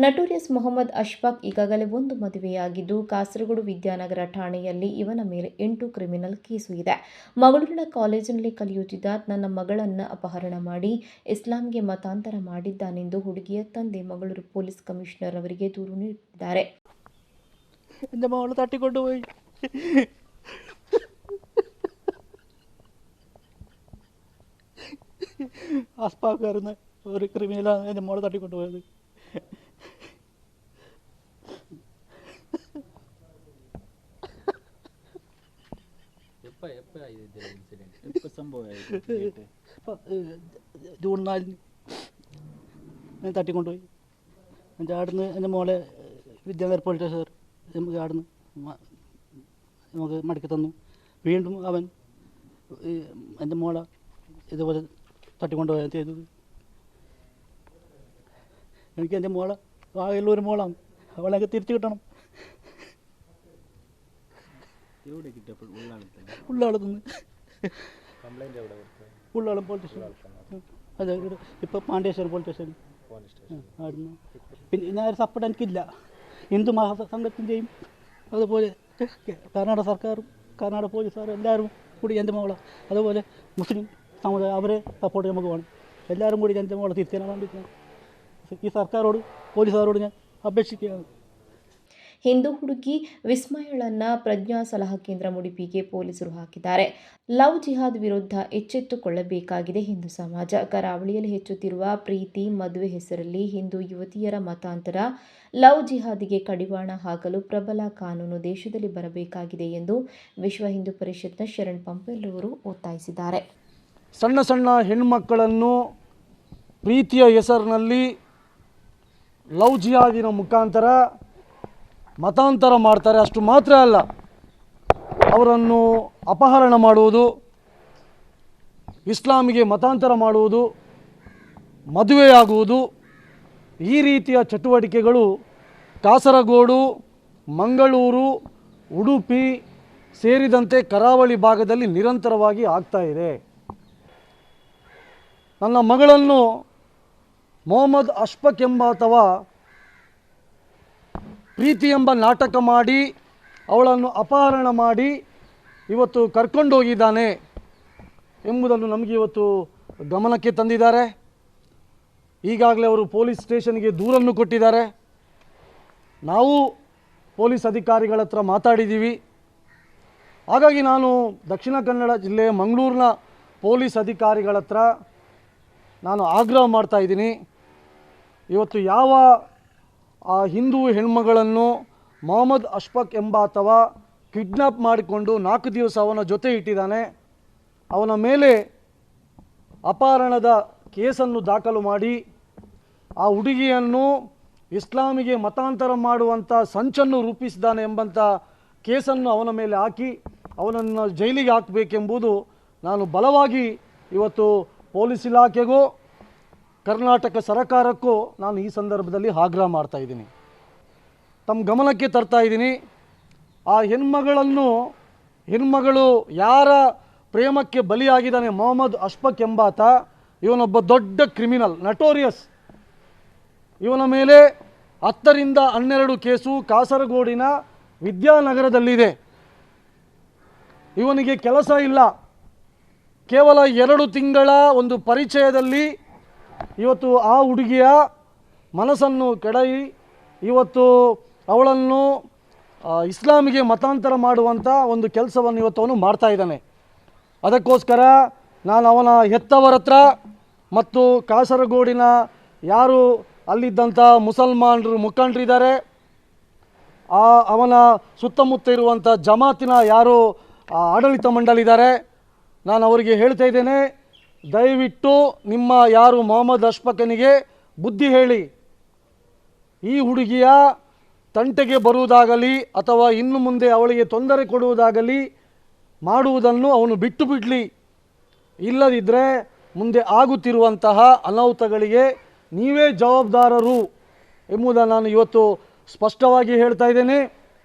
Notorious Mohammed Ashfaq ಈಗಾಗಲೇ ಒಂದು ಮದುವೆಯಾಗಿದ್ದು, ಕಾಸರಗೋಡು ವಿದ್ಯಾನಗರ ಠಾಣೆಯಲ್ಲಿ ಇವನ ಮೇಲೆ 8 ಕ್ರಿಮಿನಲ್ ಕೇಸು ಇದೆ. ಮಂಗಳೂರಿನ ಕಾಲೇಜಿನಲ್ಲಿ ಕಲಿಯುತ್ತಿದ್ದ ನನ್ನ ಮಗಳನ್ನು ಅಪಹರಣ ಮಾಡಿ ಇಸ್ಲಾಂಗೆ ಮತಾಂತರ ಮಾಡಿದ್ದಾನೆಂದು ಹುಡುಗಿಯ ತಂದೆ ಮಂಗಳೂರು ಪೊಲೀಸ್ ಕಮಿಷನರ್ ಅವರಿಗೆ ದೂರು ನೀಡಿದ್ದಾರೆ. എൻ്റെ മകൾ തട്ടിക്കൊണ്ടുപോയി. അസ്പാക്കാരുന്ന ഒരു ക്രിമിനലാണ് എൻ്റെ മോളെ തട്ടിക്കൊണ്ടുപോയത്. ജൂൺ 4 ഞാൻ തട്ടിക്കൊണ്ടുപോയി. എൻ്റെ ആടുന്ന് എൻ്റെ മോളെ വിദ്യാനഗർ പോലീസ് സ്റ്റേഷൻ നമുക്ക് ആടുന്ന് നമുക്ക് മടക്കി തന്നു. വീണ്ടും അവൻ എൻ്റെ മോളെ ഇതുപോലെ തട്ടിക്കൊണ്ടുപോയാൽ ചെയ്തത്. എനിക്ക് എൻ്റെ മോളെ ആകെയുള്ളൊരു മോളാണ്, അവളെയൊക്കെ തിരിച്ചു കിട്ടണം. ഉള്ളാളത്തുനിന്ന് ഉള്ളാളം പോലീസ് സ്റ്റേഷൻ, അതെ ഇപ്പോൾ പാണ്ഡ്യേശ്വരം പോലീസ് സ്റ്റേഷൻ ആടുന്നു. പിന്നെ ഞാൻ സപ്പോർട്ട് എനിക്കില്ല. ഹിന്ദു മഹാസംഘത്തിൻ്റെയും അതുപോലെ കർണാടക സർക്കാരും കർണാടക പോലീസുകാരും എല്ലാവരും കൂടി എൻ്റെ മോളെ, അതുപോലെ മുസ്ലിം സമുദായം അവരെ സപ്പോർട്ട് നമുക്ക് വേണം. എല്ലാവരും കൂടി എൻ്റെ മോളെ തിരിച്ചറിയാൻ വേണ്ടിയിട്ടാണ് ഈ സർക്കാരോട് പോലീസുകാരോട് ഞാൻ അപേക്ഷിക്കുകയാണ്. ಹಿಂದೂ ಹುಡುಗಿ ವಿಸ್ಮಯಳನ್ನ ಪ್ರಜ್ಞಾ ಸಲಹಾ ಕೇಂದ್ರ ಮುಡಿಪಿಗೆ ಪೊಲೀಸರು ಹಾಕಿದ್ದಾರೆ. ಲವ್ ಜಿಹಾದ್ ವಿರುದ್ಧ ಎಚ್ಚೆತ್ತುಕೊಳ್ಳಬೇಕಾಗಿದೆ ಹಿಂದೂ ಸಮಾಜ. ಕರಾವಳಿಯಲ್ಲಿ ಹೆಚ್ಚುತ್ತಿರುವ ಪ್ರೀತಿ ಮದುವೆ ಹೆಸರಲ್ಲಿ ಹಿಂದೂ ಯುವತಿಯರ ಮತಾಂತರ, ಲವ್ ಜಿಹಾದಿಗೆ ಕಡಿವಾಣ ಹಾಕಲು ಪ್ರಬಲ ಕಾನೂನು ದೇಶದಲ್ಲಿ ಬರಬೇಕಾಗಿದೆ ಎಂದು ವಿಶ್ವ ಹಿಂದೂ ಪರಿಷತ್ನ ಶರಣ್ ಪಂಪೆಲ್ಲವರು ಒತ್ತಾಯಿಸಿದ್ದಾರೆ. ಸಣ್ಣ ಸಣ್ಣ ಹೆಣ್ಣುಮಕ್ಕಳನ್ನು ಪ್ರೀತಿಯ ಹೆಸರಿನಲ್ಲಿ ಲವ್ ಜಿಹಾದಿನ ಮುಖಾಂತರ ಮತಾಂತರ ಮಾಡ್ತಾರೆ. ಅಷ್ಟು ಮಾತ್ರ ಅಲ್ಲ, ಅವರನ್ನು ಅಪಹರಣ ಮಾಡುವುದು, ಇಸ್ಲಾಮಿಗೆ ಮತಾಂತರ ಮಾಡುವುದು, ಮದುವೆಯಾಗುವುದು, ಈ ರೀತಿಯ ಚಟುವಟಿಕೆಗಳು ಕಾಸರಗೋಡು, ಮಂಗಳೂರು, ಉಡುಪಿ ಸೇರಿದಂತೆ ಕರಾವಳಿ ಭಾಗದಲ್ಲಿ ನಿರಂತರವಾಗಿ ಆಗ್ತಾ ಇದೆ. ನನ್ನ ಮಗಳನ್ನು ಮೊಹಮ್ಮದ್ ಅಶ್ಫಾಕ್ ಎಂಬಾತವ ಪ್ರೀತಿ ಎಂಬ ನಾಟಕ ಮಾಡಿ ಅವಳನ್ನು ಅಪಹರಣ ಮಾಡಿ ಇವತ್ತು ಕರ್ಕೊಂಡೋಗಿದ್ದಾನೆ ಎಂಬುದನ್ನು ನಮಗೆ ಇವತ್ತು ಗಮನಕ್ಕೆ ತಂದಿದ್ದಾರೆ. ಈಗಾಗಲೇ ಅವರು ಪೊಲೀಸ್ ಸ್ಟೇಷನ್ಗೆ ದೂರನ್ನು ಕೊಟ್ಟಿದ್ದಾರೆ. ನಾವು ಪೊಲೀಸ್ ಅಧಿಕಾರಿಗಳ ಹತ್ರ ಮಾತಾಡಿದ್ದೀವಿ. ಹಾಗಾಗಿ ನಾನು ದಕ್ಷಿಣ ಕನ್ನಡ ಜಿಲ್ಲೆಯ ಮಂಗಳೂರಿನ ಪೊಲೀಸ್ ಅಧಿಕಾರಿಗಳ ಹತ್ರ ನಾನು ಆಗ್ರಹ ಮಾಡ್ತಾಯಿದ್ದೀನಿ. ಇವತ್ತು ಯಾವ ಆ ಹಿಂದೂ ಹೆಣ್ಮಗಳನ್ನು ಮೊಹಮ್ಮದ್ ಅಶ್ಫಾಕ್ ಎಂಬಾತವ ಕಿಡ್ನಾಪ್ ಮಾಡಿಕೊಂಡು 4 ದಿವಸ ಅವನ ಜೊತೆ ಇಟ್ಟಿದ್ದಾನೆ, ಅವನ ಮೇಲೆ ಅಪಹರಣದ ಕೇಸನ್ನು ದಾಖಲು ಮಾಡಿ ಆ ಹುಡುಗಿಯನ್ನು ಇಸ್ಲಾಮಿಗೆ ಮತಾಂತರ ಮಾಡುವಂಥ ಸಂಚನ್ನು ರೂಪಿಸಿದ್ದಾನೆ ಎಂಬಂಥ ಕೇಸನ್ನು ಅವನ ಮೇಲೆ ಹಾಕಿ ಅವನನ್ನು ಜೈಲಿಗೆ ಹಾಕಬೇಕೆಂಬುದು ನಾನು ಬಲವಾಗಿ ಇವತ್ತು ಪೊಲೀಸ್ ಇಲಾಖೆಗೂ ಕರ್ನಾಟಕ ಸರ್ಕಾರಕ್ಕೂ ನಾನು ಈ ಸಂದರ್ಭದಲ್ಲಿ ಆಗ್ರಹ ಮಾಡ್ತಾಯಿದ್ದೀನಿ, ತಮ್ಮ ಗಮನಕ್ಕೆ ತರ್ತಾ ಇದ್ದೀನಿ. ಆ ಹೆಣ್ಮಗಳು ಯಾರ ಪ್ರೇಮಕ್ಕೆ ಬಲಿಯಾಗಿದ್ದಾನೆ ಮೊಹಮ್ಮದ್ ಅಶ್ಫಾಕ್ ಎಂಬಾತ, ಇವನೊಬ್ಬ ದೊಡ್ಡ ಕ್ರಿಮಿನಲ್, ನಟೋರಿಯಸ್. ಇವನ ಮೇಲೆ 10 ರಿಂದ 12 ಕೇಸು ಕಾಸರಗೋಡಿನ ವಿದ್ಯಾನಗರದಲ್ಲಿದೆ. ಇವನಿಗೆ ಕೆಲಸ ಇಲ್ಲ. ಕೇವಲ 2 ತಿಂಗಳ ಒಂದು ಪರಿಚಯದಲ್ಲಿ ಇವತ್ತು ಆ ಹುಡುಗಿಯ ಮನಸ್ಸನ್ನು ಕೆಡವಿ ಇವತ್ತು ಅವಳನ್ನು ಇಸ್ಲಾಮಿಗೆ ಮತಾಂತರ ಮಾಡುವಂಥ ಒಂದು ಕೆಲಸವನ್ನು ಇವತ್ತು ಅವನು ಮಾಡ್ತಾ ಇದ್ದಾನೆ. ಅದಕ್ಕೋಸ್ಕರ ನಾನು ಅವನ ಹೆತ್ತವರ ಹತ್ರ ಮತ್ತು ಕಾಸರಗೋಡಿನ ಯಾರು ಅಲ್ಲಿದ್ದಂಥ ಮುಸಲ್ಮಾನರು ಮುಖಂಡರಿದ್ದಾರೆ, ಅವನ ಸುತ್ತಮುತ್ತ ಇರುವಂಥ ಜಮಾತಿನ ಯಾರು ಆಡಳಿತ ಮಂಡಳಿದ್ದಾರೆ, ನಾನು ಅವರಿಗೆ ಹೇಳ್ತಾ ಇದ್ದೇನೆ, ದಯವಿಟ್ಟು ನಿಮ್ಮ ಯಾರು ಮೊಹಮ್ಮದ್ ಅಶ್ಫಾಕನಿಗೆ ಬುದ್ಧಿ ಹೇಳಿ. ಈ ಹುಡುಗಿಯ ತಂಟೆಗೆ ಬರುವುದಾಗಲಿ ಅಥವಾ ಇನ್ನು ಮುಂದೆ ಅವಳಿಗೆ ತೊಂದರೆ ಕೊಡುವುದಾಗಲಿ ಮಾಡುವುದನ್ನು ಅವನು ಬಿಟ್ಟು ಬಿಡಲಿ. ಇಲ್ಲದಿದ್ದರೆ ಮುಂದೆ ಆಗುತ್ತಿರುವಂತಹ ಅನಾಹುತಗಳಿಗೆ ನೀವೇ ಜವಾಬ್ದಾರರು ಎಂಬುದನ್ನು ನಾನು ಇವತ್ತು ಸ್ಪಷ್ಟವಾಗಿ ಹೇಳ್ತಾ ಇದ್ದೇನೆ.